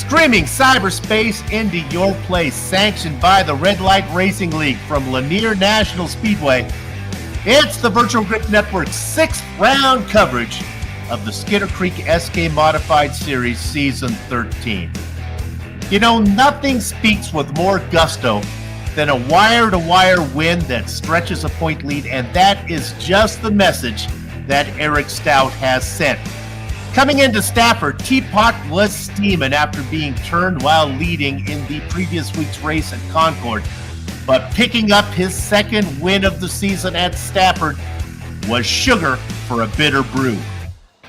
Streaming cyberspace into your place, sanctioned by the Red Light Racing League from Lanier National Speedway. It's the Virtual Grip Network's 6th round coverage of the Skitter Creek SK Modified Series Season 13. You know, nothing speaks with more gusto than a wire-to-wire win that stretches a point lead, and that is just the message that Eric Stout has sent. Coming into Stafford, Teapot was steaming after being turned while leading in the previous week's race at Concord. But picking up his second win of the season at Stafford was sugar for a bitter brew.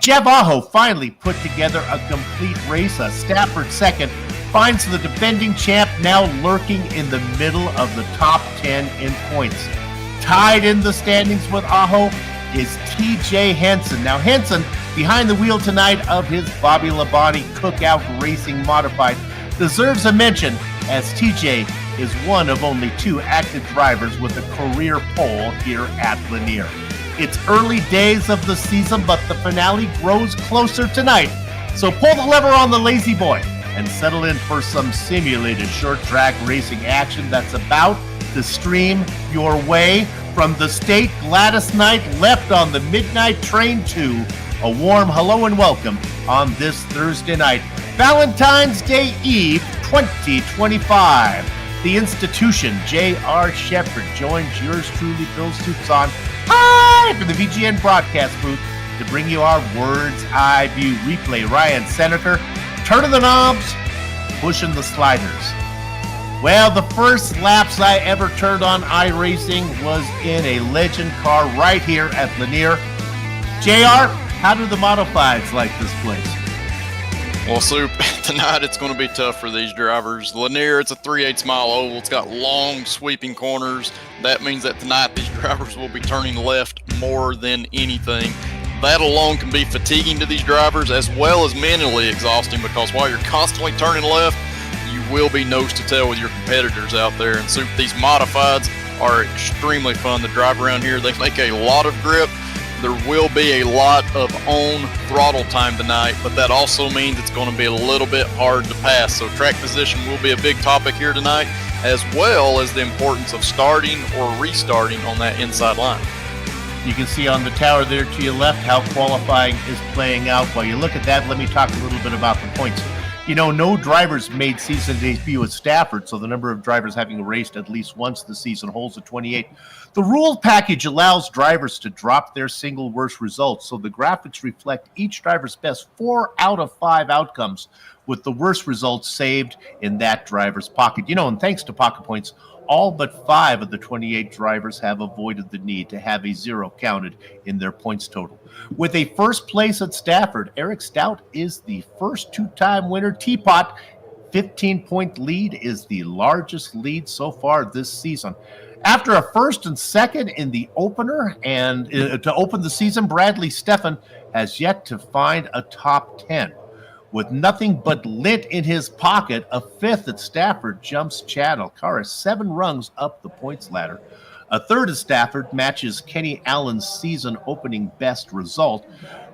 Jeff Aho finally put together a complete race. A Stafford second finds the defending champ now lurking in the middle of the top 10 in points. Tied in the standings with Aho is TJ Henson. Now Henson, behind the wheel tonight of his Bobby Labonte Cookout Racing Modified, deserves a mention as TJ is one of only 2 active drivers with a career pole here at Lanier. It's early days of the season, but the finale grows closer tonight. So pull the lever on the lazy boy and settle in for some simulated short track racing action that's about to stream your way. From the state, Gladys Knight left on the midnight train to a warm hello and welcome on this Thursday night, Valentine's Day Eve 2025. The institution, J.R. Shepard, joins yours truly, Bill Stoops, on from the VGN broadcast booth to bring you our Words Eye View replay. Ryan Senator, turning the knobs, pushing the sliders. Well, the first laps I ever turned on iRacing was in a legend car right here at Lanier. JR, how do the Modifieds like this place? Well, Soup, tonight it's going to be tough for these drivers. Lanier, it's a 3/8 mile oval. It's got long sweeping corners. That means that tonight these drivers will be turning left more than anything. That alone can be fatiguing to these drivers as well as mentally exhausting, because while you're constantly turning left, you will be nose to tail with your competitors out there. And Soup, these Modifieds are extremely fun to drive around here. They make a lot of grip. There will be a lot of on throttle time tonight, but that also means it's going to be a little bit hard to pass. So track position will be a big topic here tonight, as well as the importance of starting or restarting on that inside line. You can see on the tower there to your left how qualifying is playing out. While you look at that, let me talk a little bit about the points. You know, no drivers made season debut at Stafford, so the number of drivers having raced at least once this season holds at 28. The rule package allows drivers to drop their single worst results, so the graphics reflect each driver's best 4 out of 5 outcomes, with the worst results saved in that driver's pocket. You know, and thanks to Pocket Points, all but 5 of the 28 drivers have avoided the need to have a 0 counted in their points total. With a first place at Stafford, Eric Stout is the first 2-time winner. Teapot, 15-point lead, is the largest lead so far this season. After a first and second in the opener and to open the season, Bradley Steffen has yet to find a top 10. With nothing but lint in his pocket, a 5th at Stafford jumps Chad Alcara 7 rungs up the points ladder. A 3rd at Stafford matches Kenny Allen's season-opening best result.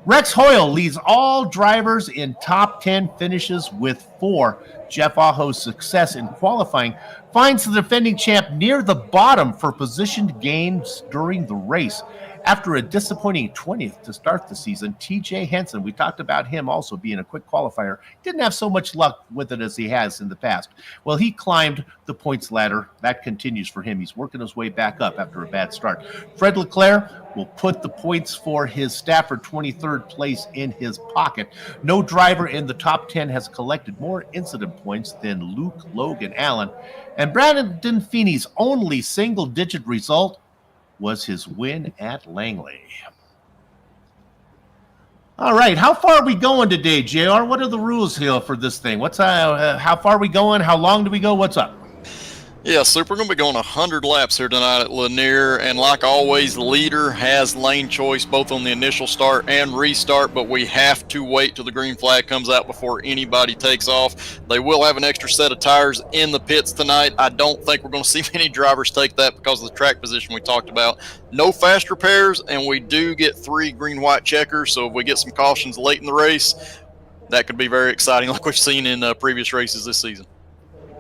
Rex Hoyle leads all drivers in top 10 finishes with 4. Jeff Aho's success in qualifying finds the defending champ near the bottom for position gains during the race. After a disappointing 20th to start the season, TJ Henson, we talked about him also being a quick qualifier, didn't have so much luck with it as he has in the past. Well, he climbed the points ladder. That continues for him. He's working his way back up after a bad start. Fred Leclerc will put the points for his Stafford 23rd place in his pocket. No driver in the top 10 has collected more incident points than Luke Logan Allen. And Brandon Feeney's only single-digit result was his win at Langley. All right, how far are we going today, JR? What are the rules here for this thing? What's how far are we going? How long do we go? What's up? Yeah, Super, we're going to be going 100 laps here tonight at Lanier, and like always, the leader has lane choice both on the initial start and restart, but we have to wait till the green flag comes out before anybody takes off. They will have an extra set of tires in the pits tonight. I don't think we're going to see many drivers take that because of the track position we talked about. No fast repairs, and we do get 3 green-white checkers, so if we get some cautions late in the race, that could be very exciting, like we've seen in previous races this season.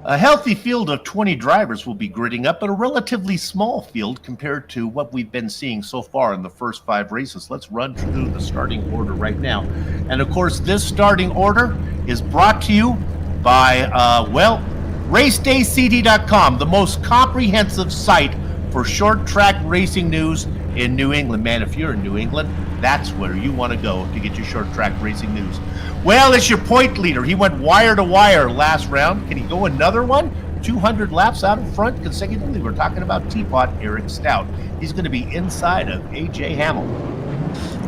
A healthy field of 20 drivers will be gridding up, but a relatively small field compared to what we've been seeing so far in the first 5 races. Let's run through the starting order right now. And of course, this starting order is brought to you by, RacedayCD.com, the most comprehensive site for short track racing news in New England. Man, if you're in New England, that's where you want to go to get your short track racing news. Well, it's your point leader. He went wire to wire last round. Can he go another one? 200 laps out in front consecutively. We're talking about Teapot Eric Stout. He's going to be inside of A.J. Hamill.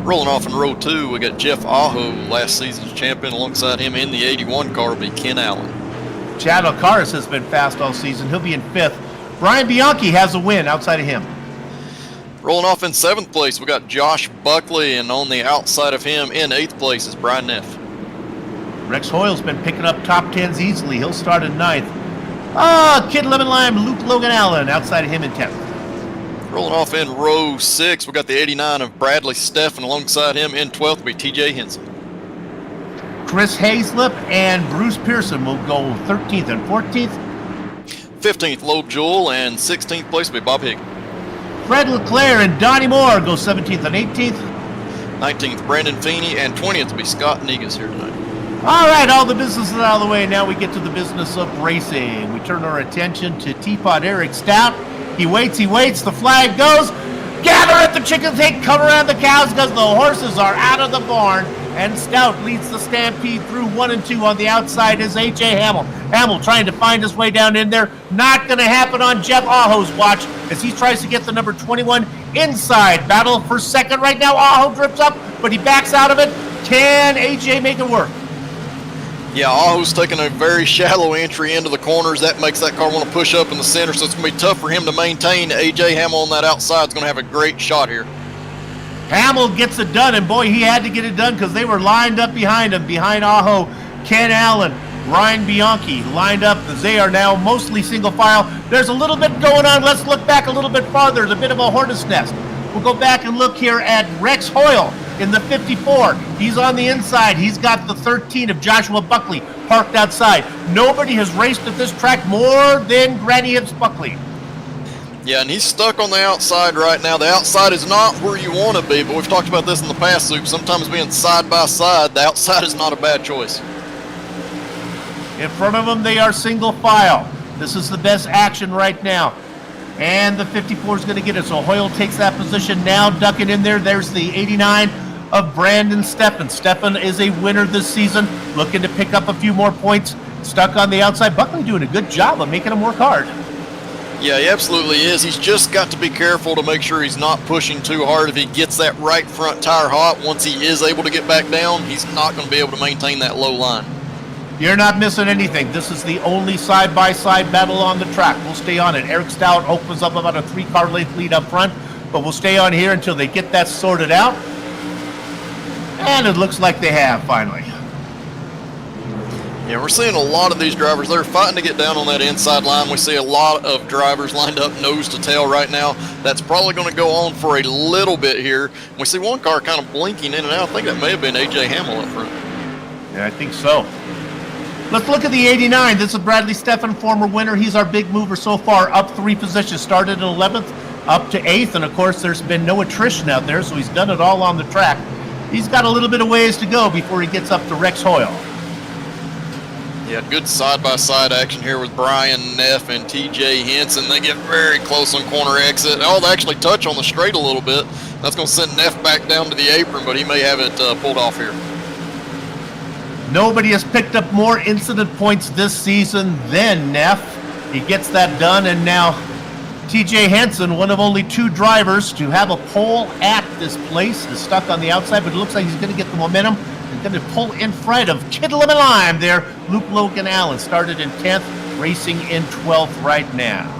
Rolling off in row 2, we got Jeff Aho, last season's champion. Alongside him in the 81 car will be Ken Allen. Chad Alcaraz has been fast all season. He'll be in 5th. Brian Bianchi has a win outside of him. Rolling off in 7th place, we got Josh Buckley, and on the outside of him in 8th place is Brian Neff. Rex Hoyle's been picking up top 10s easily. He'll start in 9th. Kid Lemon Lime, Luke Logan Allen outside of him in 10th. Rolling off in row 6, we got the 89 of Bradley Steffen. Alongside him in 12th will be TJ Henson. Chris Hayslip and Bruce Pearson will go 13th and 14th. 15th, Loeb Jewell, and 16th place will be Bob Higg. Fred Leclerc and Donnie Moore go 17th and 18th. 19th, Brandon Feeney, and 20th will be Scott Negus here tonight. All right, all the business is out of the way. Now we get to the business of racing. We turn our attention to Teapot Eric Stout. He waits, the flag goes. Gather at the chickens, hey, come around the cows because the horses are out of the barn. And Stout leads the stampede through 1 and 2. On the outside is A.J. Hamill. Hamill trying to find his way down in there. Not going to happen on Jeff Aho's watch as he tries to get the number 21 inside. Battle for second right now. Aho drifts up, but he backs out of it. Can A.J. make it work? Yeah, Aho's taking a very shallow entry into the corners. That makes that car want to push up in the center, so it's going to be tough for him to maintain. A.J. Hamill on that outside is going to have a great shot here. Hamill gets it done, and boy, he had to get it done because they were lined up behind him, behind Aho, Ken Allen, Ryan Bianchi lined up as they are now mostly single file. There's a little bit going on. Let's look back a little bit farther. There's a bit of a hornet's nest. We'll go back and look here at Rex Hoyle in the 54. He's on the inside. He's got the 13 of Joshua Buckley parked outside. Nobody has raced at this track more than Granny Hips Buckley. Yeah, and he's stuck on the outside right now. The outside is not where you want to be, but we've talked about this in the past, Soup. Sometimes being side by side, the outside is not a bad choice. In front of them, they are single file. This is the best action right now. And the 54 is going to get it. So Hoyle takes that position now, ducking in there. There's the 89 of Brandon Steffen. Steffen is a winner this season, looking to pick up a few more points. Stuck on the outside. Buckley doing a good job of making him work hard. Yeah, he absolutely is. He's just got to be careful to make sure he's not pushing too hard. If he gets that right front tire hot, once he is able to get back down, he's not going to be able to maintain that low line. You're not missing anything. This is the only side-by-side battle on the track. We'll stay on it. Eric Stout opens up about a 3-car length lead up front, but we'll stay on here until they get that sorted out. And it looks like they have, finally. Yeah, we're seeing a lot of these drivers. They're fighting to get down on that inside line. We see a lot of drivers lined up nose to tail right now. That's probably going to go on for a little bit here. We see one car kind of blinking in and out. I think that may have been A.J. Hamill up front. Yeah, I think so. Let's look at the 89. This is Bradley Steffen, former winner. He's our big mover so far, up 3 positions. Started in 11th, up to 8th, and of course there's been no attrition out there, so he's done it all on the track. He's got a little bit of ways to go before he gets up to Rex Hoyle. Yeah, good side-by-side action here with Brian Neff and TJ Henson. They get very close on corner exit. Oh, they actually touch on the straight a little bit. That's going to send Neff back down to the apron, but he may have it pulled off here. Nobody has picked up more incident points this season than Neff. He gets that done, and now TJ Henson, one of only 2 drivers to have a pole at this place, is stuck on the outside, but it looks like he's going to get the momentum and going to pull in front of Kid Lemon Lime there. Luke Logan Allen started in 10th, racing in 12th right now.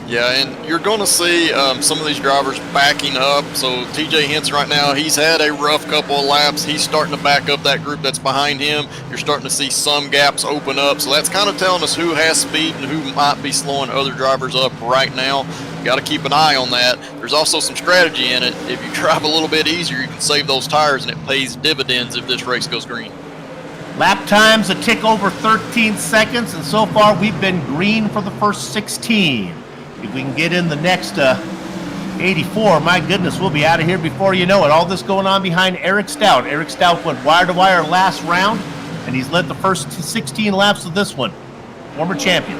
Yeah, and you're going to see some of these drivers backing up. So TJ Henson right now, he's had a rough couple of laps. He's starting to back up that group that's behind him. You're starting to see some gaps open up. So that's kind of telling us who has speed and who might be slowing other drivers up right now. You got to keep an eye on that. There's also some strategy in it. If you drive a little bit easier, you can save those tires, and it pays dividends if this race goes green. Lap times a tick over 13 seconds, and so far we've been green for the first 16. If we can get in the next 84, my goodness, we'll be out of here before you know it. All this going on behind Eric Stout. Eric Stout went wire to wire last round, and he's led the first 16 laps of this one. Former champion.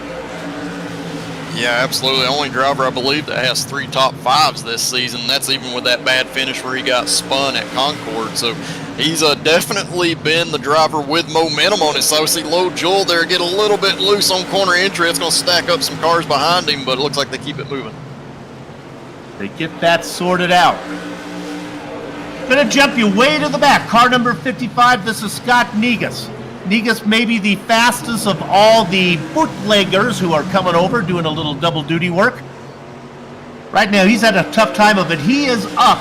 Yeah, absolutely. Only driver, I believe, that has 3 top 5s this season. That's even with that bad finish where he got spun at Concord. So he's definitely been the driver with momentum on his side. We see Low Joel there get a little bit loose on corner entry. It's going to stack up some cars behind him, but it looks like they keep it moving. They get that sorted out. Gonna jump you way to the back. Car number 55, this is Scott Negus. Negus may be the fastest of all the bootleggers who are coming over, doing a little double duty work. Right now, he's had a tough time of it. He is up.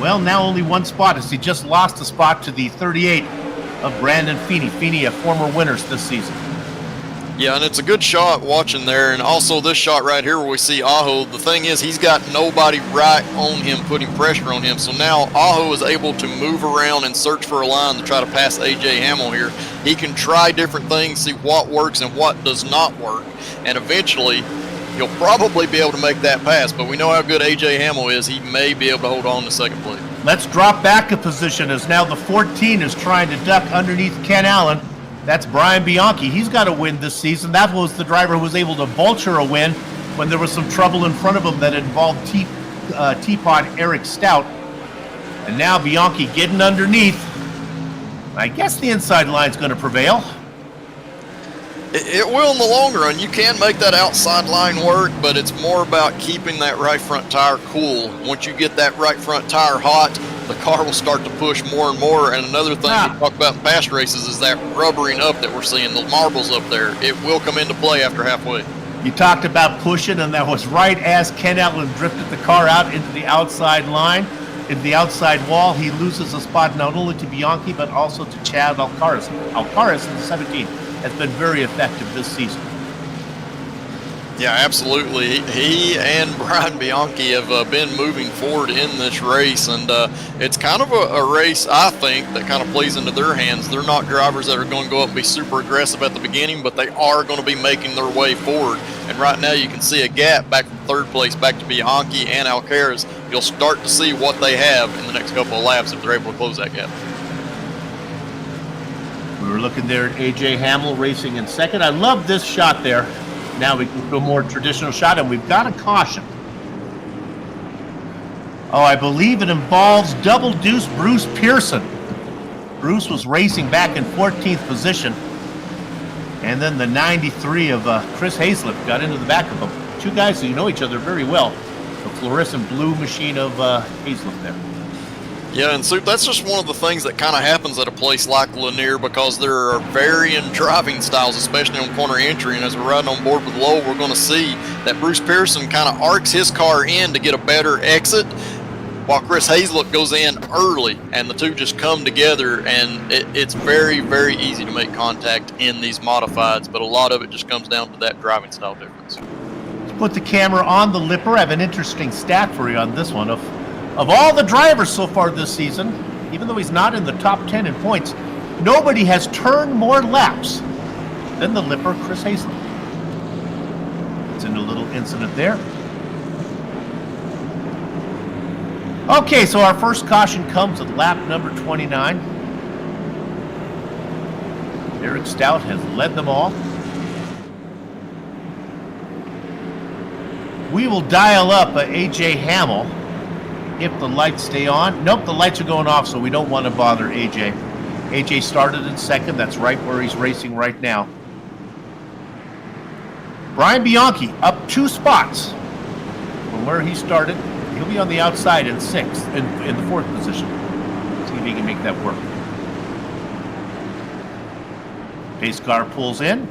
Well, now only 1 spot as he just lost a spot to the 38 of Brandon Feeney. Feeney, a former winner this season. Yeah, and it's a good shot watching there, and also this shot right here where we see Aho. The thing is, he's got nobody right on him putting pressure on him, so now Aho is able to move around and search for a line to try to pass A.J. Hamill here. He can try different things, see what works and what does not work, and eventually he'll probably be able to make that pass, but we know how good A.J. Hamill is. He may be able to hold on to second place. Let's drop back a position as now the 14 is trying to duck underneath Ken Allen. That's Brian Bianchi. He's got a win this season. That was the driver who was able to vulture a win when there was some trouble in front of him that involved Teapot Eric Stout. And now Bianchi getting underneath. I guess the inside line's going to prevail. It will in the long run. You can make that outside line work, but it's more about keeping that right front tire cool. Once you get that right front tire hot, the car will start to push more and more. And another thing we talk about in past races is that rubbering up that we're seeing, the marbles up there. It will come into play after halfway. You talked about pushing, and that was right as Ken Allen drifted the car out into the outside line, into the outside wall. He loses a spot not only to Bianchi, but also to Chad Alcaraz. Alcaraz in the 17 has been very effective this season. Yeah, absolutely. He and Brian Bianchi have been moving forward in this race, and it's kind of a race, I think, that kind of plays into their hands. They're not drivers that are going to go up and be super aggressive at the beginning, but they are going to be making their way forward. And right now you can see a gap back from third place back to Bianchi and Alcaraz. You'll start to see what they have in the next couple of laps if they're able to close that gap. We were looking there at A.J. Hamill racing in second. I love this shot there. Now we can do a more traditional shot, and we've got a caution. Oh, I believe it involves double deuce Bruce Pearson. Bruce was racing back in 14th position, and then the 93 of Chris Hazlett got into the back of him. 2 guys who know each other very well. The fluorescent blue machine of Hazlett there. Yeah, and so that's just one of the things that kind of happens at a place like Lanier, because there are varying driving styles, especially on corner entry. And as we're riding on board with Lowell, we're going to see that Bruce Pearson kind of arcs his car in to get a better exit, while Chris Hazlett goes in early, and the two just come together, and it's very, very easy to make contact in these modifieds, but a lot of it just comes down to that driving style difference. Let's put the camera on the Lipper. I have an interesting stat for you on this one. Of all the drivers so far this season, even though he's not in the top 10 in points, nobody has turned more laps than the Lipper, Chris Hazlett. It's in a little incident there. Okay, so our first caution comes at lap number 29. Eric Stout has led them all. We will dial up A.J. Hamill if the lights stay on. Nope, the lights are going off, so we don't want to bother A.J. A.J. started in second. That's right where he's racing right now. Brian Bianchi up 2 spots from where he started. He'll be on the outside in sixth, in the 4th position. See if he can make that work. Pace car pulls in.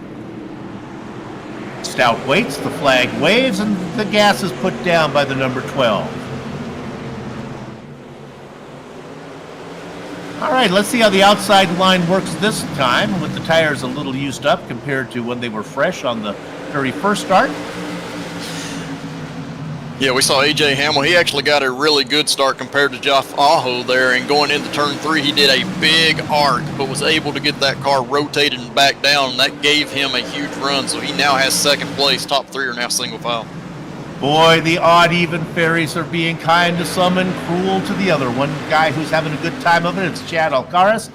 Stout waits, the flag waves, and the gas is put down by the number 12. All right, let's see how the outside line works this time with the tires a little used up compared to when they were fresh on the very first start. Yeah, we saw AJ Hamill. He actually got a really good start compared to Jeff Aho there, and going into turn 3, he did a big arc, but was able to get that car rotated and back down, and that gave him a huge run. So he now has second place. Top 3 are now single file. Boy, the odd even fairies are being kind to some and cruel to the other. One guy who's having a good time of it, it's Chad Alcaraz.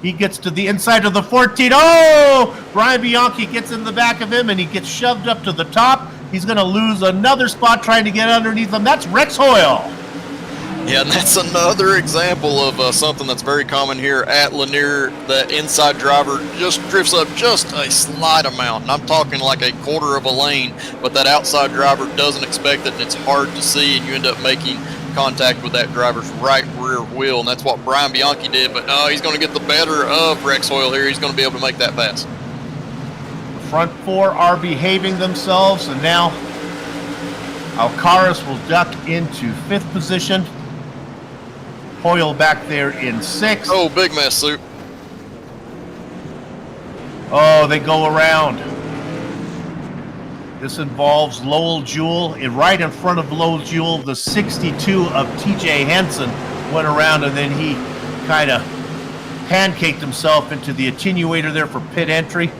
He gets to the inside of the 14. Oh! Brian Bianchi gets in the back of him, and he gets shoved up to the top. He's going to lose another spot trying to get underneath him. That's Rex Hoyle. Yeah, and that's another example of something that's very common here at Lanier. That inside driver just drifts up just a slight amount, and I'm talking like a quarter of a lane, but that outside driver doesn't expect it, and it's hard to see, and you end up making contact with that driver's right rear wheel, and that's what Brian Bianchi did, but he's going to get the better of Rex Hoyle here. He's going to be able to make that pass. Front 4 are behaving themselves, and now Alcaraz will duck into 5th position. Hoyle back there in 6th. Oh, big mess, Soup. Oh, they go around. This involves Lowell Jewell. Right in front of Lowell Jewell, the 62 of TJ Henson went around, and then he kind of pancaked himself into the attenuator there for pit entry.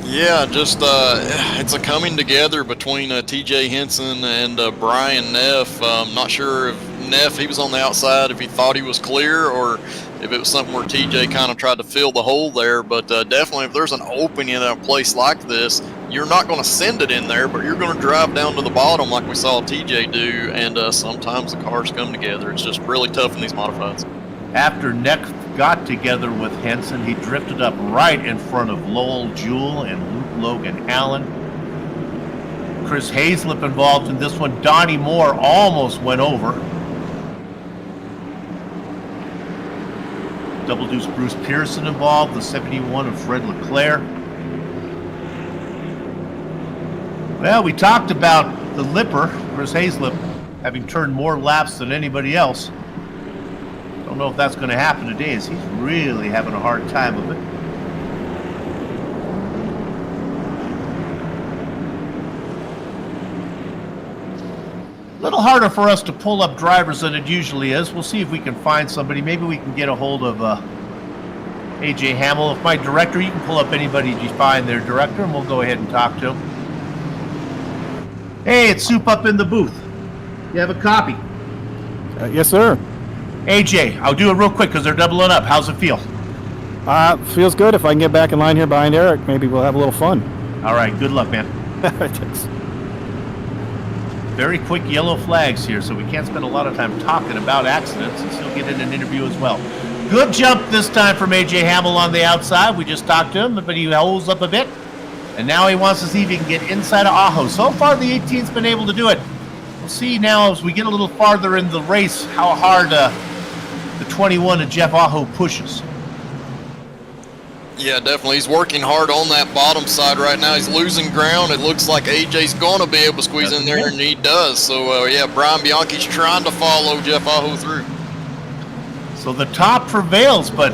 Yeah, just it's a coming together between TJ Henson and Brian Neff. Not sure if Neff, he was on the outside, if he thought he was clear, or if it was something where TJ kind of tried to fill the hole there. But definitely, if there's an opening in a place like this, you're not going to send it in there, but you're going to drive down to the bottom like we saw TJ do, and sometimes the cars come together. It's just really tough in these modifieds. After Neff got together with Henson, he drifted up right in front of Lowell Jewell and Luke Logan Allen. Chris Hazlip involved in this one. Donnie Moore almost went over. Double Deuce Bruce Pearson involved, the 71 of Fred Leclerc. Well, we talked about the Lipper, Chris Hazlip, having turned more laps than anybody else. Don't know if that's going to happen today, as he's really having a hard time of it. A little harder for us to pull up drivers than it usually is. We'll see if we can find somebody. Maybe we can get a hold of AJ Hamill. If my director, you can pull up anybody you find their director, and we'll go ahead and talk to him. Hey, it's Soup up in the booth. You have a copy? Yes, sir. AJ, I'll do it real quick because they're doubling up. How's it feel? Feels good. If I can get back in line here behind Eric, maybe we'll have a little fun. All right, good luck, man. Thanks. Very quick yellow flags here, so we can't spend a lot of time talking about accidents and still get in an interview as well. Good jump this time from AJ Hamill on the outside. We just talked to him, but he holds up a bit. And now he wants to see if he can get inside of Aho. So far, the 18's been able to do it. We'll see now as we get a little farther in the race how hard the 21 of Jeff Aho pushes. Yeah, definitely. He's working hard on that bottom side right now. He's losing ground. It looks like AJ's going to be able to squeeze in there, and he does. So, yeah, Brian Bianchi's trying to follow Jeff Aho through. So the top prevails, but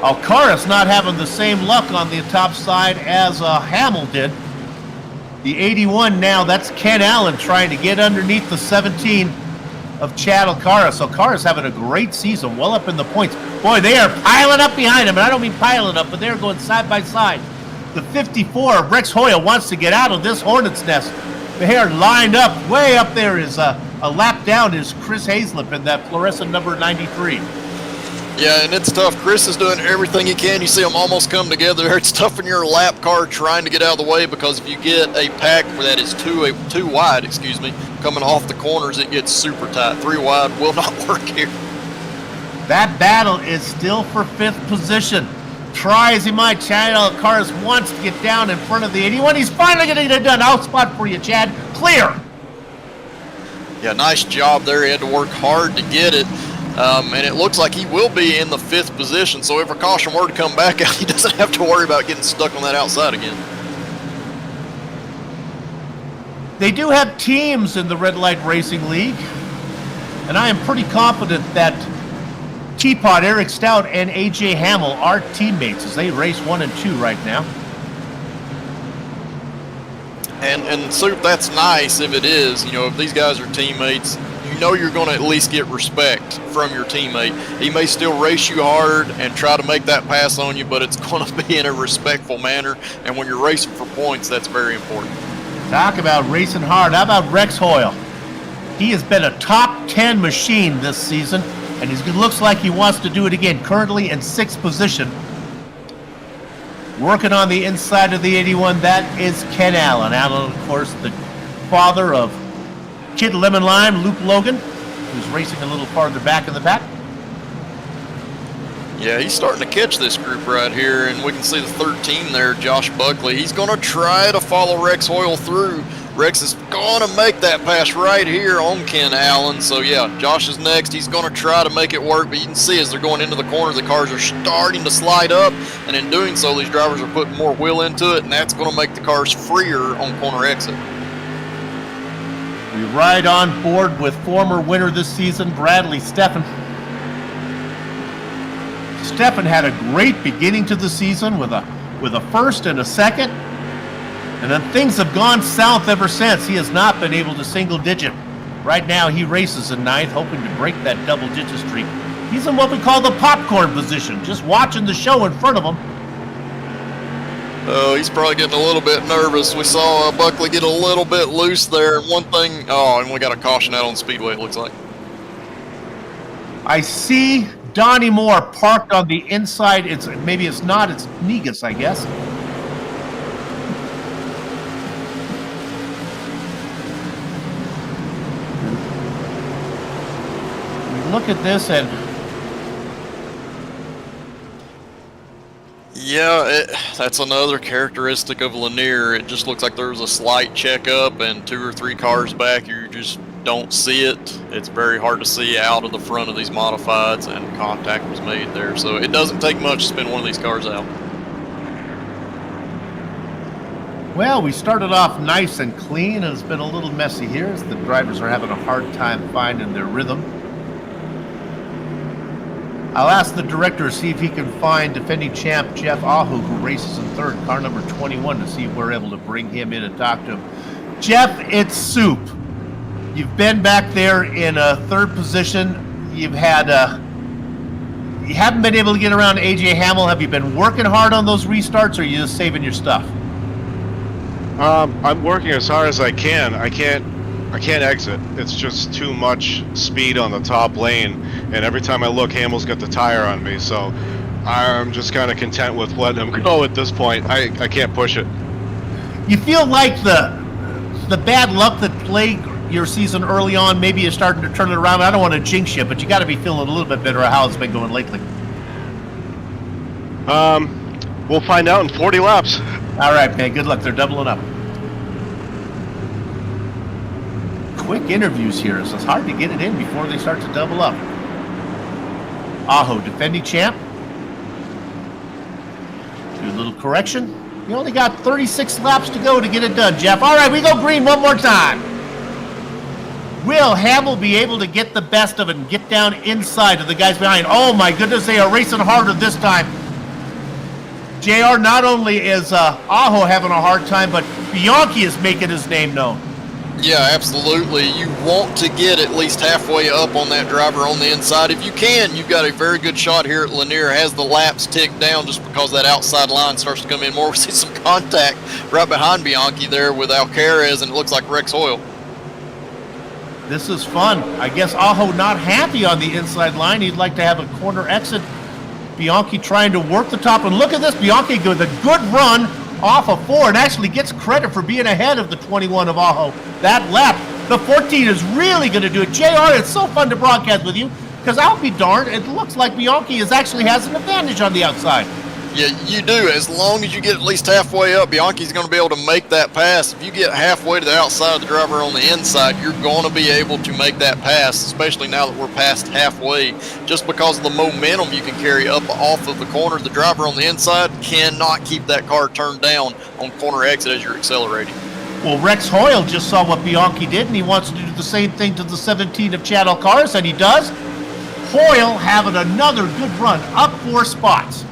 Alcaraz not having the same luck on the top side as Hamill did. The 81 now, that's Ken Allen trying to get underneath the 17 of Chad Alcaraz. Alcaraz having a great season, well up in the points. Boy, they are piling up behind him, and I don't mean piling up, but they're going side by side. The 54 of Rex Hoyle wants to get out of this hornet's nest. They are lined up. Way up there is a lap down is Chris Hazlip in that fluorescent number 93. Yeah, and it's tough. Chris is doing everything he can. You see them almost come together. It's tough in your lap car trying to get out of the way, because if you get a pack that is too wide, coming off the corners, it gets super tight. 3 wide will not work here. That battle is still for 5th position. Try as he might, Chad Alcaraz wants to get down in front of the 81. He's finally going to get it done. Out spot for you, Chad. Clear. Yeah, nice job there. He had to work hard to get it. And it looks like he will be in the 5th position. So if a caution were to come back out, he doesn't have to worry about getting stuck on that outside again. They do have teams in the Red Light Racing League, and I am pretty confident that Teapot, Eric Stout, and AJ Hamill are teammates as they race 1 and 2 right now. And Soup, that's nice if it is. You know, if these guys are teammates, you know you're going to at least get respect from your teammate. He may still race you hard and try to make that pass on you, but it's going to be in a respectful manner. And when you're racing for points, that's very important. Talk about racing hard. How about Rex Hoyle? He has been a top 10 machine this season, and he looks like he wants to do it again. Currently in 6th position. Working on the inside of the 81, that is Ken Allen. Allen, of course, the father of Kid Lemon Lime, Luke Logan, who's racing a little farther back in the pack. Yeah, he's starting to catch this group right here, and we can see the 13 there, Josh Buckley. He's going to try to follow Rex Hoyle through. Rex is going to make that pass right here on Ken Allen. So, yeah, Josh is next. He's going to try to make it work, but you can see as they're going into the corner, the cars are starting to slide up, and in doing so, these drivers are putting more wheel into it, and that's going to make the cars freer on corner exit. We ride on board with former winner this season, Bradley Steffen. Steffen had a great beginning to the season with a first and a second. And then things have gone south ever since. He has not been able to single digit. Right now he races in 9th, hoping to break that double digit streak. He's in what we call the popcorn position, just watching the show in front of him. Oh, he's probably getting a little bit nervous. We saw Buckley get a little bit loose there. And we got a caution out on Speedway, it looks like. I see Donnie Moore parked on the inside. It's Negus, I guess. Look at this, and yeah, that's another characteristic of Lanier. It just looks like there was a slight checkup, and 2 or 3 cars back, you just don't see it. It's very hard to see out of the front of these modifieds, and contact was made there. So it doesn't take much to spin one of these cars out. well, we started off nice and clean, and it's been a little messy here as the drivers are having a hard time finding their rhythm. I'll ask the director to see if he can find defending champ Jeff Ahu, who races in 3rd, car number 21, to see if we're able to bring him in and talk to him. Jeff, it's Soup. You've been back there in 3rd position. You haven't been able to get around AJ Hamill. Have you been working hard on those restarts, or are you just saving your stuff? I'm working as hard as I can. I can't exit. It's just too much speed on the top lane, and every time I look, Hamill's got the tire on me, so I'm just kind of content with letting him go at this point. I can't push it. You feel like the bad luck that plagued your season early on, maybe you're starting to turn it around. I don't want to jinx you, but you got to be feeling a little bit better how it's been going lately. We'll find out in 40 laps. All right, man. Good luck. They're doubling up. Quick interviews here, so it's hard to get it in before they start to double up. Aho, defending champ. Do a little correction. You only got 36 laps to go to get it done, Jeff. All right, we go green one more time. Will Hamill be able to get the best of it and get down inside of the guys behind? Oh my goodness, they are racing harder this time. JR, not only is Aho having a hard time, but Bianchi is making his name known. Yeah, absolutely. You want to get at least halfway up on that driver on the inside. If you can, you've got a very good shot here at Lanier. Has the laps ticked down just because that outside line starts to come in more. We see some contact right behind Bianchi there with Alcaraz, and it looks like Rex Hoyle. This is fun. I guess Aho not happy on the inside line. He'd like to have a corner exit. Bianchi trying to work the top, and look at this. Bianchi with a good run off of 4 and actually gets credit for being ahead of the 21 of Aho. That lap, the 14 is really going to do it. JR, it's so fun to broadcast with you because I'll be darned, it looks like Bianchi actually has an advantage on the outside. Yeah, you do. As long as you get at least halfway up, Bianchi's going to be able to make that pass. If you get halfway to the outside of the driver on the inside, you're going to be able to make that pass, especially now that we're past halfway. Just because of the momentum you can carry up off of the corner, the driver on the inside cannot keep that car turned down on corner exit as you're accelerating. Well, Rex Hoyle just saw what Bianchi did, and he wants to do the same thing to the 17 of Chad Alcaraz, and he does. Hoyle having another good run, up 4 spots.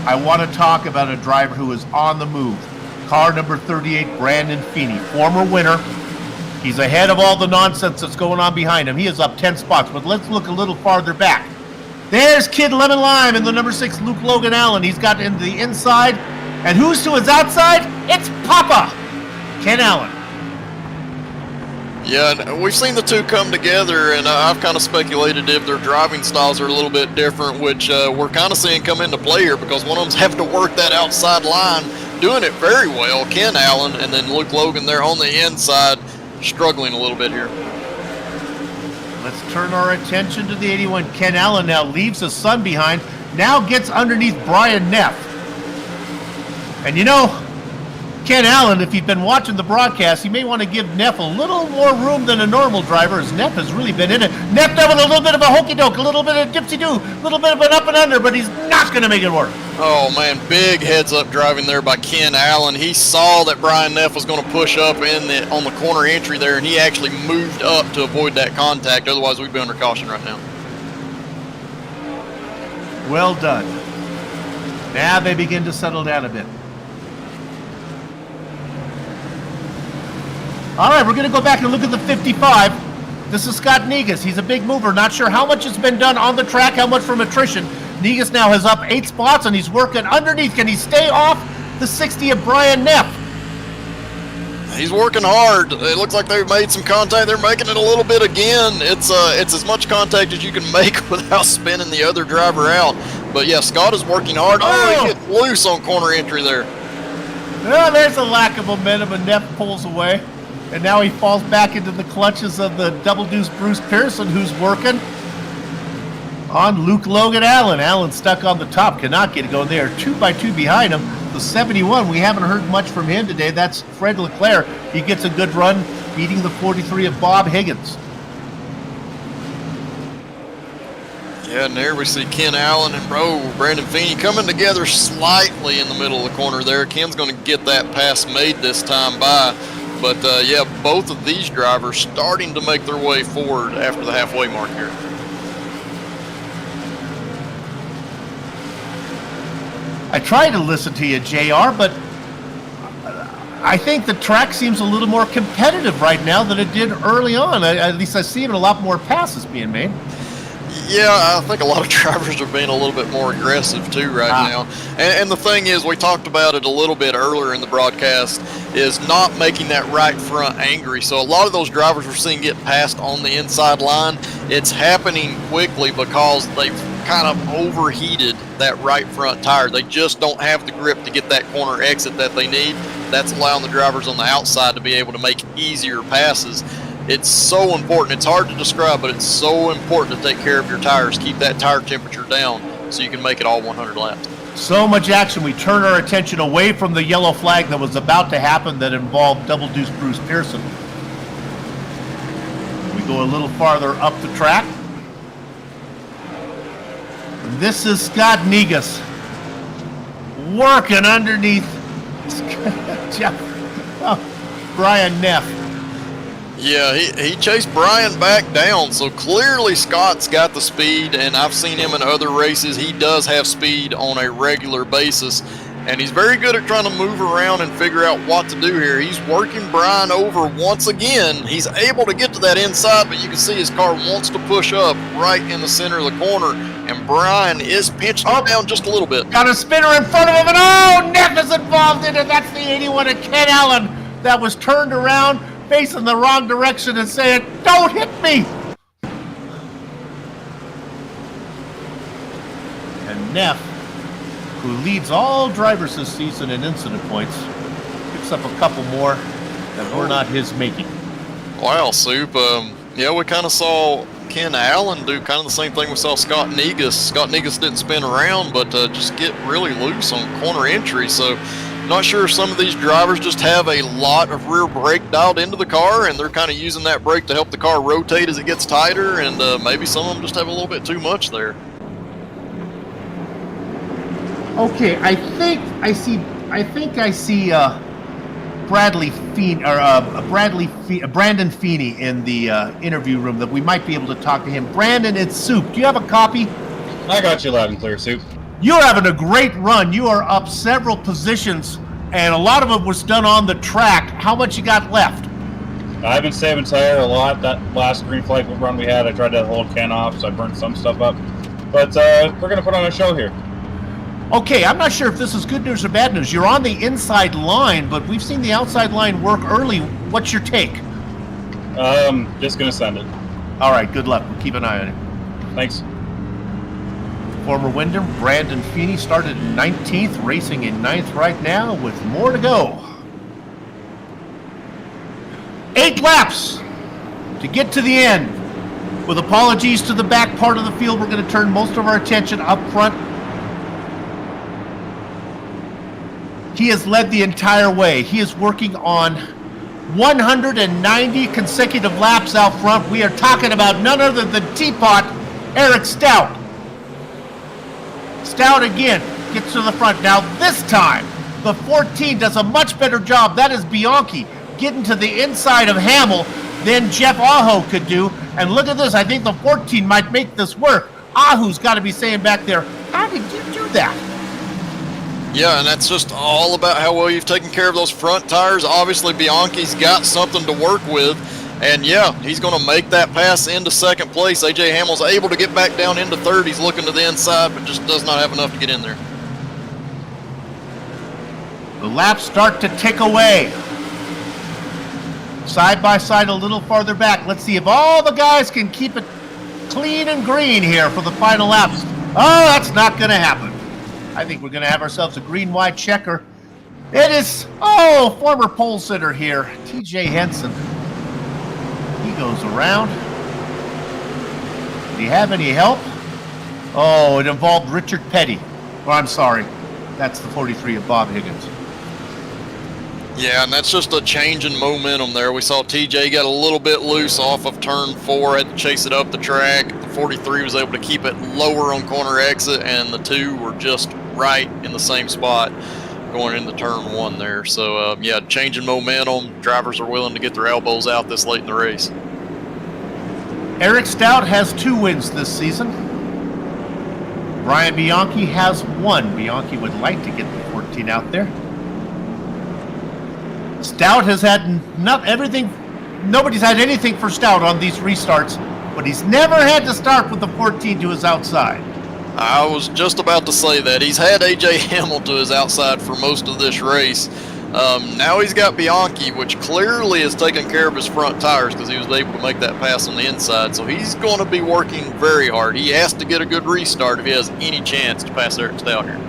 I want to talk about a driver who is on the move. Car number 38, Brandon Feeney, former winner. He's ahead of all the nonsense that's going on behind him. He is up 10 spots, but let's look a little farther back. There's Kid Lemon Lime in the number 6, Luke Logan Allen. He's got into the inside. And who's to his outside? It's Papa, Ken Allen. Yeah, and we've seen the two come together, and I've kind of speculated if their driving styles are a little bit different, which we're kind of seeing come into play here because one of them's having to work that outside line, doing it very well, Ken Allen, and then Luke Logan there on the inside, struggling a little bit here. Let's turn our attention to the 81. Ken Allen now leaves his son behind, now gets underneath Brian Neff. And you know, Ken Allen, if you've been watching the broadcast, you may want to give Neff a little more room than a normal driver, as Neff has really been in it. Neff done with a little bit of a hokey-doke, a little bit of dipsy-do, a little bit of an up and under, but he's not going to make it work. Oh, man, big heads-up driving there by Ken Allen. He saw that Brian Neff was going to push up on the corner entry there, and he actually moved up to avoid that contact. Otherwise, we'd be under caution right now. Well done. Now they begin to settle down a bit. All right, we're going to go back and look at the 55. This is Scott Negus. He's a big mover. Not sure how much has been done on the track, how much from attrition. Negus now has up 8 spots, and he's working underneath. Can he stay off the 60 of Brian Neff? He's working hard. It looks like they've made some contact. They're making it a little bit again. It's as much contact as you can make without spinning the other driver out. But yeah, Scott is working hard. Oh, he gets loose on corner entry there. Well, there's a lack of momentum, and Neff pulls away. And now he falls back into the clutches of the double deuce Bruce Pearson, who's working on Luke Logan Allen. Allen stuck on the top, cannot get it going. They are 2 by 2 behind him. The 71, we haven't heard much from him today. That's Fred Leclerc. He gets a good run, beating the 43 of Bob Higgins. Yeah, and there we see Ken Allen and Brandon Feeney coming together slightly in the middle of the corner there. Ken's going to get that pass made this time by. But, yeah, both of these drivers starting to make their way forward after the halfway mark here. I tried to listen to you, JR, but I think the track seems a little more competitive right now than it did early on. At least I see a lot more passes being made. Yeah, I think a lot of drivers are being a little bit more aggressive too right now. And the thing is, we talked about it a little bit earlier in the broadcast, is not making that right front angry. So a lot of those drivers we're seeing get passed on the inside line, it's happening quickly because they've kind of overheated that right front tire. They just don't have the grip to get that corner exit that they need. That's allowing the drivers on the outside to be able to make easier passes. It's so important. It's hard to describe, but it's so important to take care of your tires. Keep that tire temperature down so you can make it all 100 laps. So much action. We turn our attention away from the yellow flag that was about to happen that involved double deuce Bruce Pearson. We go a little farther up the track. This is Scott Negus working underneath Brian Neff. Yeah, he chased Brian back down, so clearly Scott's got the speed, and I've seen him in other races. He does have speed on a regular basis, and he's very good at trying to move around and figure out what to do here. He's working Brian over once again. He's able to get to that inside, but you can see his car wants to push up right in the center of the corner, and Brian is pinching him down just a little bit. Got a spinner in front of him, and oh, Neff is involved in it. That's the 81 of Ken Allen that was turned around, facing the wrong direction and saying, "Don't hit me!" And Neff, who leads all drivers this season in incident points, picks up a couple more that were not his making. Wow, Soup. Yeah, we kind of saw Ken Allen do kind of the same thing we saw Scott Negus. Scott Negus didn't spin around, but just get really loose on corner entry. So not sure if some of these drivers just have a lot of rear brake dialed into the car, and they're kind of using that brake to help the car rotate as it gets tighter, and maybe some of them just have a little bit too much there. Okay, I think I see Brandon Feeney in the interview room that we might be able to talk to him. Brandon, it's Soup. Do you have a copy? I got you loud and clear, Soup. You're having a great run. You are up several positions, and a lot of it was done on the track. How much you got left? I've been saving tire a lot. That last green flag run we had, I tried to hold can off, so I burned some stuff up. But we're going to put on a show here. Okay, I'm not sure if this is good news or bad news. You're on the inside line, but we've seen the outside line work early. What's your take? Just going to send it. All right, good luck. We'll keep an eye on it. Thanks. Former Wyndham, Brandon Feeney started in 19th, racing in 9th right now with more to go. 8 laps to get to the end. With apologies to the back part of the field, we're going to turn most of our attention up front. He has led the entire way. He is working on 190 consecutive laps out front. We are talking about none other than Teapot, Eric Stout. Stout again gets to the front. Now this time, the 14 does a much better job. That is Bianchi getting to the inside of Hamill than Jeff Aho could do. And look at this. I think the 14 might make this work. Ahu's got to be saying back there, how did you do that? Yeah, and that's just all about how well you've taken care of those front tires. Obviously, Bianchi's got something to work with. And yeah, he's going to make that pass into second place. AJ Hamill's able to get back down into third. He's looking to the inside, but just does not have enough to get in there. The laps start to tick away. Side by side a little farther back. Let's see if all the guys can keep it clean and green here for the final laps. Oh, that's not going to happen. I think we're going to have ourselves a green-white checker. It is, former pole sitter here, TJ Henson. He goes around. Did he have any help? Oh, it involved Richard Petty. Well, I'm sorry. That's the 43 of Bob Higgins. Yeah, and that's just a change in momentum there. We saw TJ get a little bit loose off of turn 4, had to chase it up the track. The 43 was able to keep it lower on corner exit, and the 2 were just right in the same spot going into turn 1 there. So, yeah, change in momentum. Drivers are willing to get their elbows out this late in the race. Eric Stout has 2 wins this season. Brian Bianchi has 1. Bianchi would like to get the 14 out there. Stout has had nobody's had anything for Stout on these restarts, but he's never had to start with the 14 to his outside. I was just about to say that. He's had AJ Hamill to his outside for most of this race. Now he's got Bianchi, which clearly has taken care of his front tires because he was able to make that pass on the inside. So he's going to be working very hard. He has to get a good restart if he has any chance to pass Eric Stout here.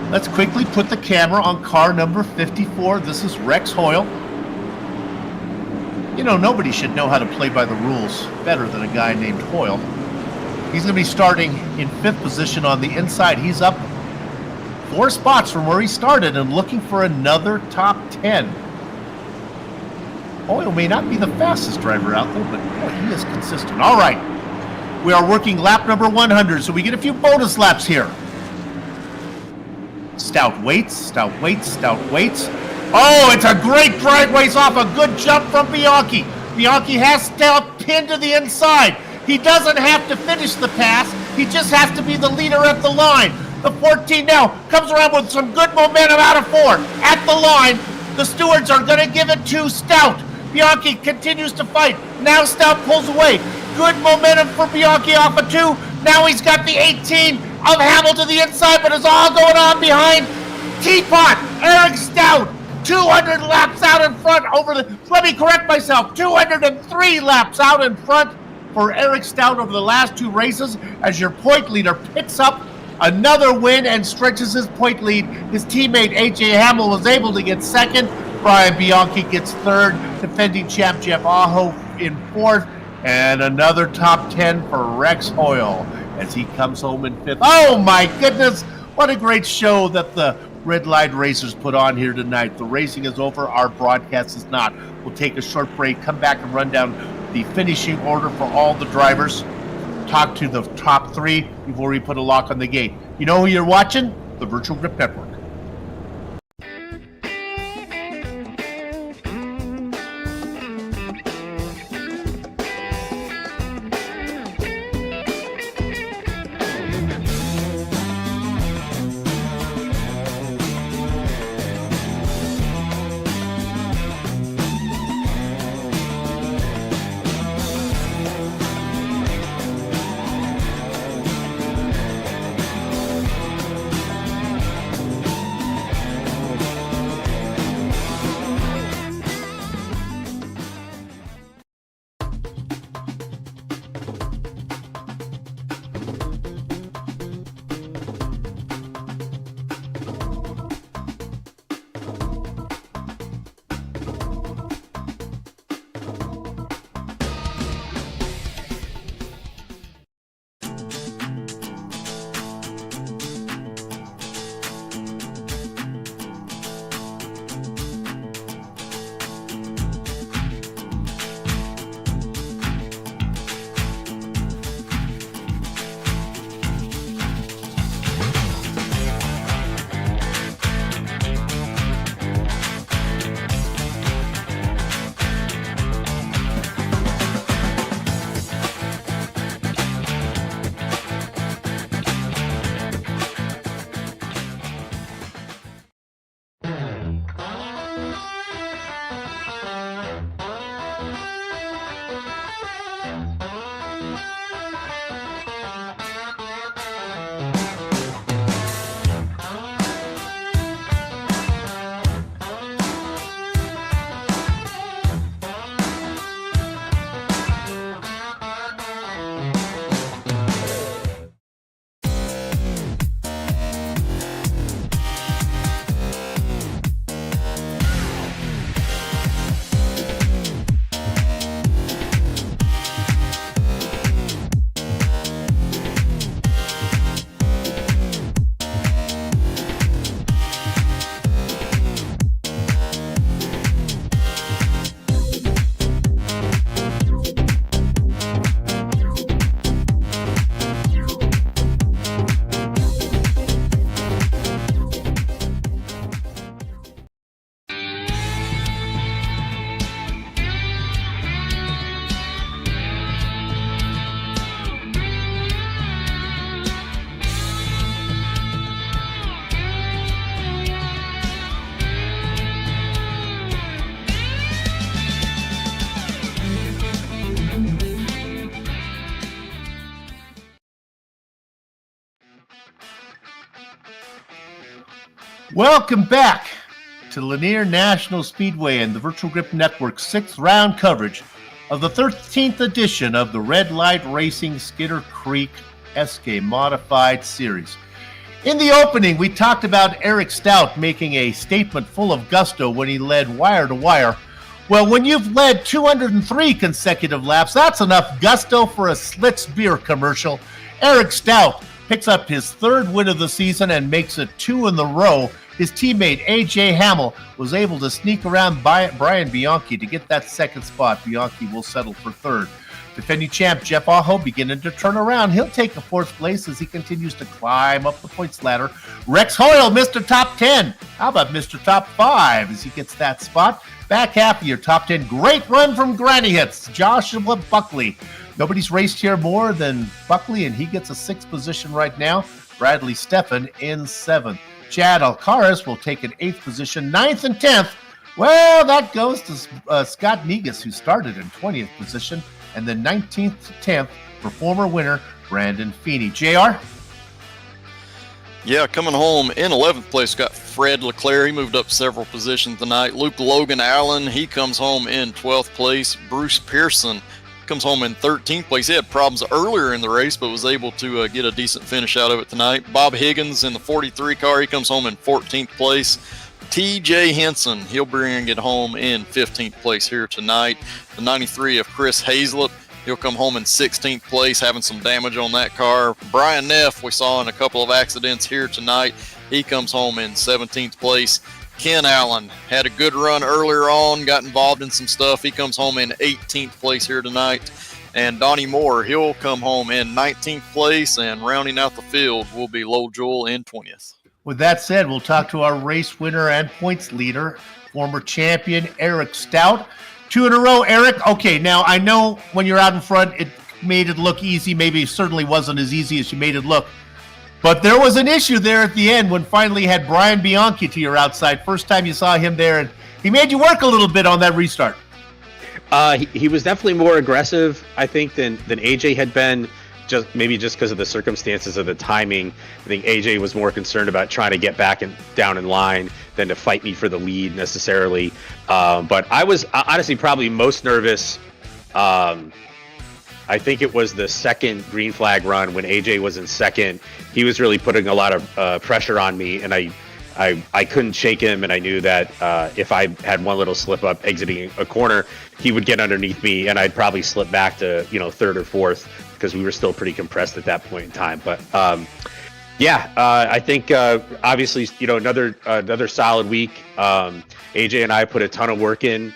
Let's quickly put the camera on car number 54. This is Rex Hoyle. You know, nobody should know how to play by the rules better than a guy named Hoyle. He's going to be starting in 5th position on the inside. He's up 4 spots from where he started and looking for another top 10. Hoyle may not be the fastest driver out there, but boy, he is consistent. All right, we are working lap number 100, so we get a few bonus laps here. Stout waits, Stout waits, Stout waits. Oh, it's a great driveways off, a good jump from Bianchi. Bianchi has Stout pinned to the inside. He doesn't have to finish the pass. He just has to be the leader at the line. The 14 now comes around with some good momentum out of 4. At the line, the stewards are going to give it to Stout. Bianchi continues to fight. Now Stout pulls away. Good momentum for Bianchi off of 2. Now he's got the 18 of Hamill to the inside, but it's all going on behind Teapot. Eric Stout, 200 laps out in front let me correct myself, 203 laps out in front for Eric Stout over the last 2 races as your point leader picks up another win and stretches his point lead. His teammate AJ Hamill was able to get 2nd. Brian Bianchi gets 3rd. Defending champ Jeff Aho in 4th. And another top 10 for Rex Hoyle as he comes home in 5th. Oh my goodness, what a great show that the Red Light Racers put on here tonight. The racing is over, our broadcast is not. We'll take a short break, come back and run down the finishing order for all the drivers, talk to the top 3 before we put a lock on the gate. You know who you're watching? The Virtual Grip Network. Welcome back to Lanier National Speedway and the Virtual Grip Network's 6th round coverage of the 13th edition of the Red Light Racing Skitter Creek SK Modified Series. In the opening, we talked about Eric Stout making a statement full of gusto when he led wire to wire. Well, when you've led 203 consecutive laps, that's enough gusto for a Schlitz beer commercial. Eric Stout picks up his 3rd win of the season and makes it 2 in a row. His teammate A.J. Hamill was able to sneak around Brian Bianchi to get that 2nd spot. Bianchi will settle for 3rd. Defending champ Jeff Aho beginning to turn around. He'll take a 4th place as he continues to climb up the points ladder. Rex Hoyle, Mr. Top 10. How about Mr. Top 5 as he gets that spot? Back half of your top 10. Great run from Granny Hits, Joshua Buckley. Nobody's raced here more than Buckley, and he gets a 6th position right now. Bradley Steffen in 7th. Chad Alcaraz will take an 8th position. 9th and 10th, well, that goes to Scott Negus, who started in 20th position. And then 19th to 10th for former winner Brandon Feeney. JR? Yeah, coming home in 11th place, got Fred Leclerc. He moved up several positions tonight. Luke Logan Allen, he comes home in 12th place. Bruce Pearson comes home in 13th place. He had problems earlier in the race, but was able to get a decent finish out of it tonight. Bob Higgins in the 43 car, he comes home in 14th place. TJ Henson, he'll bring it home in 15th place here tonight. The 93 of Chris Hazlett, he'll come home in 16th place, having some damage on that car. Brian Neff, we saw in a couple of accidents here tonight. He comes home in 17th place. Ken Allen had a good run earlier on, got involved in some stuff. He comes home in 18th place here tonight. And Donnie Moore, he'll come home in 19th place, and rounding out the field will be Lowell Jewell in 20th. With that said, we'll talk to our race winner and points leader, former champion Eric Stout. 2 in a row, Eric. Okay, now I know when you're out in front, it made it look easy. Maybe it certainly wasn't as easy as you made it look. But there was an issue there at the end when finally you had Brian Bianchi to your outside. First time you saw him there, and he made you work a little bit on that restart. He was definitely more aggressive, I think, than AJ had been. Just because of the circumstances of the timing. I think AJ was more concerned about trying to get back and down in line than to fight me for the lead necessarily. But I was honestly probably most nervous. I think it was the second green flag run when AJ was in 2nd. He was really putting a lot of pressure on me, and I couldn't shake him, and I knew that if I had one little slip up exiting a corner, he would get underneath me, and I'd probably slip back to 3rd or 4th. Because we were still pretty compressed at that point in time. But I think obviously another solid week. AJ and I put a ton of work in,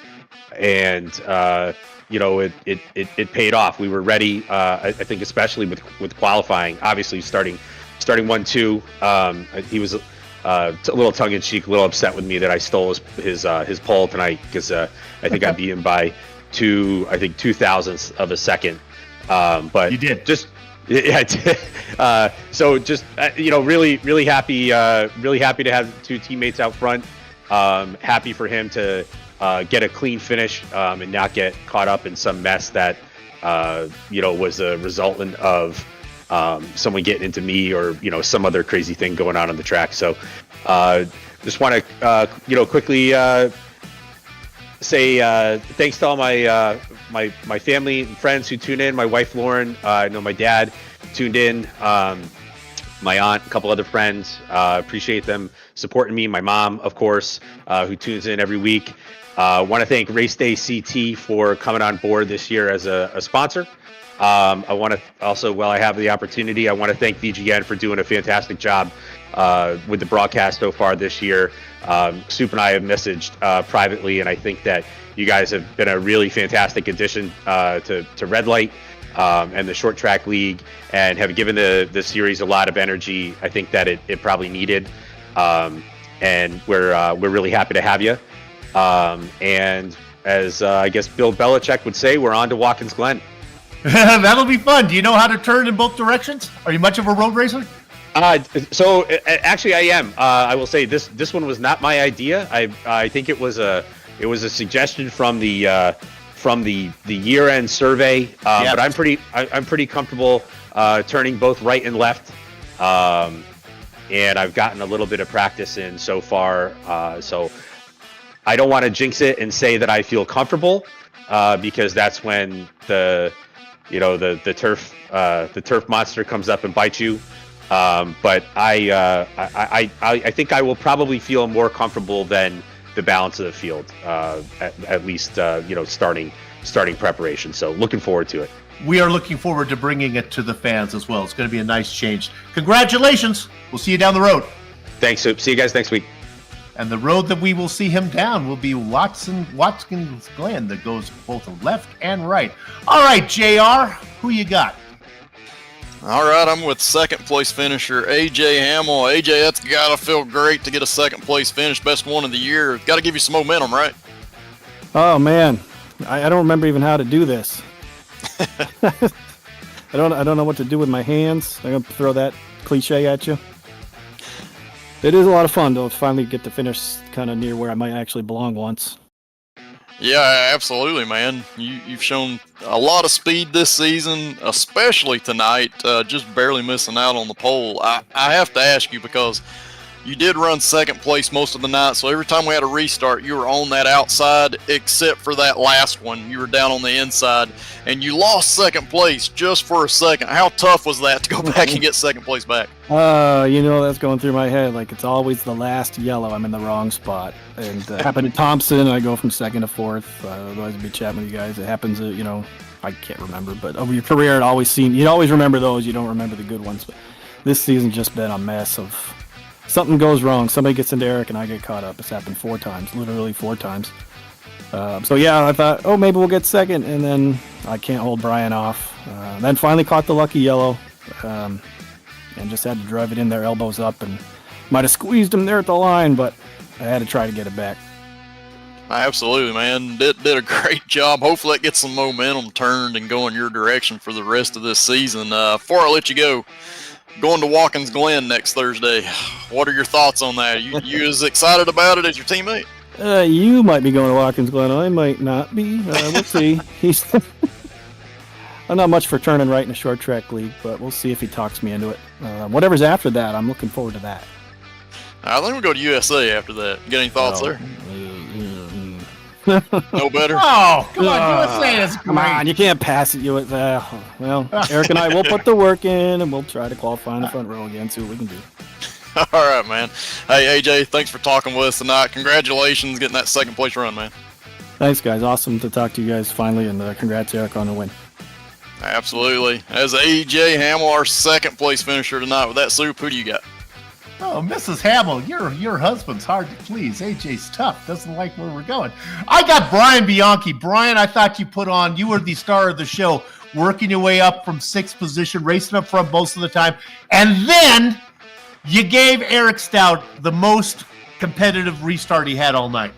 and it paid off. We were ready. I think especially with qualifying. Obviously starting 1-2. He was a little tongue in cheek, a little upset with me that I stole his pole tonight because I think I beat him by 2 thousandths of a second. But you did. I did. So just really happy to have 2 teammates out front. Happy for him to get a clean finish and not get caught up in some mess that was a resultant of someone getting into me or some other crazy thing going on the track. So just want to quickly say thanks to all my family and friends who tune in. My wife Lauren, I know my dad tuned in, my aunt, a couple other friends. Appreciate them supporting me. My mom, of course, who tunes in every week. Want to thank Race Day CT for coming on board this year as a sponsor. I want to also, while I have the opportunity, I want to thank VGN for doing a fantastic job with the broadcast so far this year. Soup and I have messaged privately, and I think that you guys have been a really fantastic addition to Red Light and the Short Track League, and have given the series a lot of energy. I think that it probably needed, and we're really happy to have you. And as I guess Bill Belichick would say, we're on to Watkins Glen. That'll be fun. Do you know how to turn in both directions? Are you much of a road racer? So actually I am. I will say this one was not my idea. I think it was a suggestion from the year-end survey. But I'm pretty comfortable turning both right and left. and I've gotten a little bit of practice in so far. So I don't want to jinx it and say that I feel comfortable, because that's when the turf monster comes up and bites you. But I think I will probably feel more comfortable than the balance of the field, at least starting preparation. So looking forward to it. We are looking forward to bringing it to the fans as well. It's going to be a nice change. Congratulations. We'll see you down the road. Thanks. See you guys next week. And the road that we will see him down will be Watkins Glen, that goes both left and right. All right, JR, who you got? All right, I'm with second place finisher AJ Hamill. AJ, that's got to feel great to get a second place finish, best one of the year. Got to give you some momentum, right? Oh man, I don't remember even how to do this. I don't know what to do with my hands. I'm gonna throw that cliche at you. It is a lot of fun though to finally get to finish kind of near where I might actually belong once. Yeah, absolutely, man. You've shown a lot of speed this season, especially tonight, just barely missing out on the pole. I have to ask you, because you did run second place most of the night, so every time we had a restart, you were on that outside, except for that last one. You were down on the inside, and you lost second place just for a second. How tough was that to go back and get second place back? That's going through my head. Like, it's always the last yellow. I'm in the wrong spot. And it happened to Thompson, I go from second to fourth. Otherwise, I'd be chatting with you guys. It happens, I can't remember, but over your career, you'd always remember those. You don't remember the good ones. But this season's just been a mess of something goes wrong. Somebody gets into Eric and I get caught up. It's happened 4 times, literally 4 times. So yeah, I thought, maybe we'll get second, and then I can't hold Brian off. Then finally caught the lucky yellow, and just had to drive it in there, elbows up, and might have squeezed him there at the line, but I had to try to get it back. Absolutely, man. Did a great job. Hopefully that gets some momentum turned and going your direction for the rest of this season. Before I let you go, going to Watkins Glen next Thursday. What are your thoughts on that? You as excited about it as your teammate? You might be going to Watkins Glen. I might not be. We'll see. I'm not much for turning right in a short track league, but we'll see if he talks me into it. Whatever's after that, I'm looking forward to that. I think we'll go to USA after that. Get any thoughts there? No better? Oh, come on, USA is great. Come on, you can't pass it. Well, Eric and I will put the work in, and we'll try to qualify in the front row again, see what we can do. All right, man. Hey, AJ, thanks for talking with us tonight. Congratulations getting that second place run, man. Thanks, guys. Awesome to talk to you guys finally, and congrats, Eric, on the win. Absolutely. As AJ Hamill, our second place finisher tonight. With that, Soup, who do you got? Oh, Mrs. Hamill, your husband's hard to please. AJ's tough, doesn't like where we're going. I got Brian Bianchi. Brian, I thought you were the star of the show, working your way up from 6th position, racing up front most of the time, and then you gave Eric Stout the most competitive restart he had all night.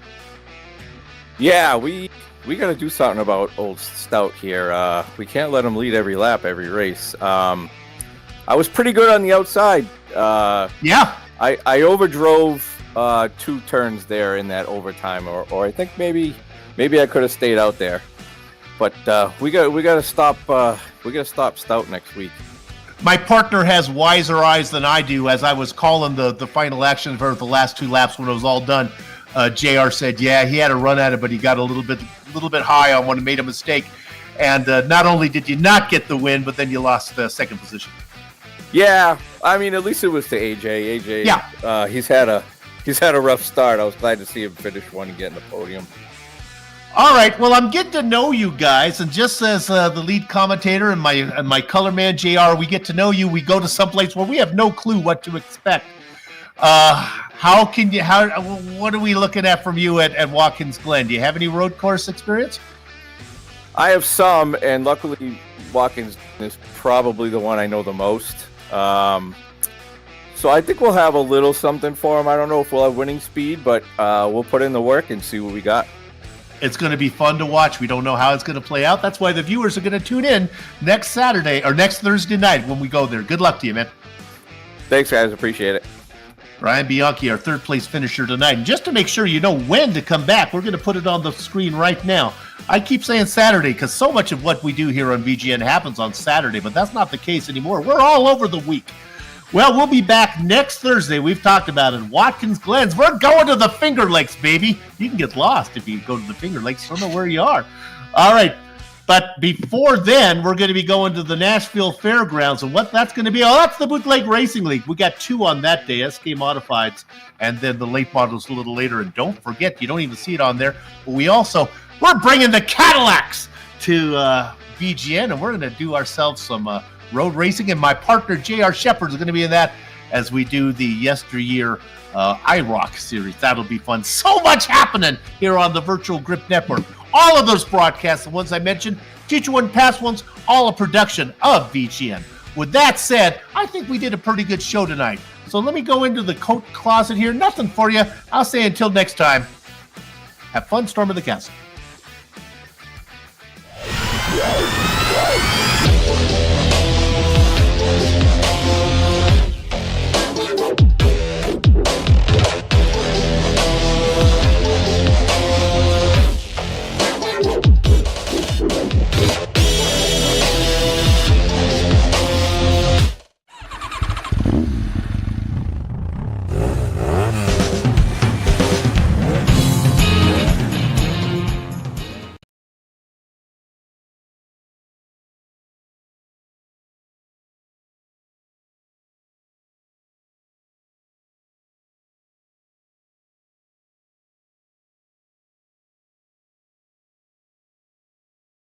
Yeah, we got to do something about old Stout here. We can't let him lead every lap, every race. I was pretty good on the outside. Yeah. I overdrove 2 turns there in that overtime, or I think maybe I could have stayed out there. But we got to stop Stout next week. My partner has wiser eyes than I do. As I was calling the final action for the last 2 laps when it was all done, JR said, yeah, he had a run at it, but he got a little bit high on one and made a mistake. And not only did you not get the win, but then you lost the second position. Yeah, I mean, at least it was to AJ. AJ, yeah. He's had a rough start. I was glad to see him finish one and get in the podium. All right, well, I'm getting to know you guys, and just as the lead commentator and my color man JR, we get to know you. We go to someplace where we have no clue what to expect. What are we looking at from you at Watkins Glen? Do you have any road course experience? I have some, and luckily Watkins is probably the one I know the most. So I think we'll have a little something for him. I don't know if we'll have winning speed, but we'll put in the work and see what we got. It's going to be fun to watch. We don't know how it's going to play out. That's why the viewers are going to tune in next Saturday or next Thursday night when we go there. Good luck to you, man. Thanks, guys. Appreciate it. Brian Bianchi, our 3rd place finisher tonight. And just to make sure you know when to come back, we're going to put it on the screen right now. I keep saying Saturday because so much of what we do here on VGN happens on Saturday, but that's not the case anymore. We're all over the week. Well, we'll be back next Thursday. We've talked about it. Watkins Glens. We're going to the Finger Lakes, baby. You can get lost if you go to the Finger Lakes. You don't know where you are. All right. But before then, we're going to be going to the Nashville Fairgrounds. And what that's going to be, that's the Bootleg Racing League. We got 2 on that day, SK Modifieds, and then the late models a little later. And don't forget, you don't even see it on there, but we're bringing the Cadillacs to VGN, and we're going to do ourselves some road racing. And my partner, J.R. Shepard, is going to be in that as we do the yesteryear iRock series. That'll be fun. So much happening here on the Virtual Grip Network. All of those broadcasts, the ones I mentioned, future one, past ones, all a production of VGN. With that said, I think we did a pretty good show tonight. So let me go into the coat closet here. Nothing for you. I'll say until next time, have fun storming the castle.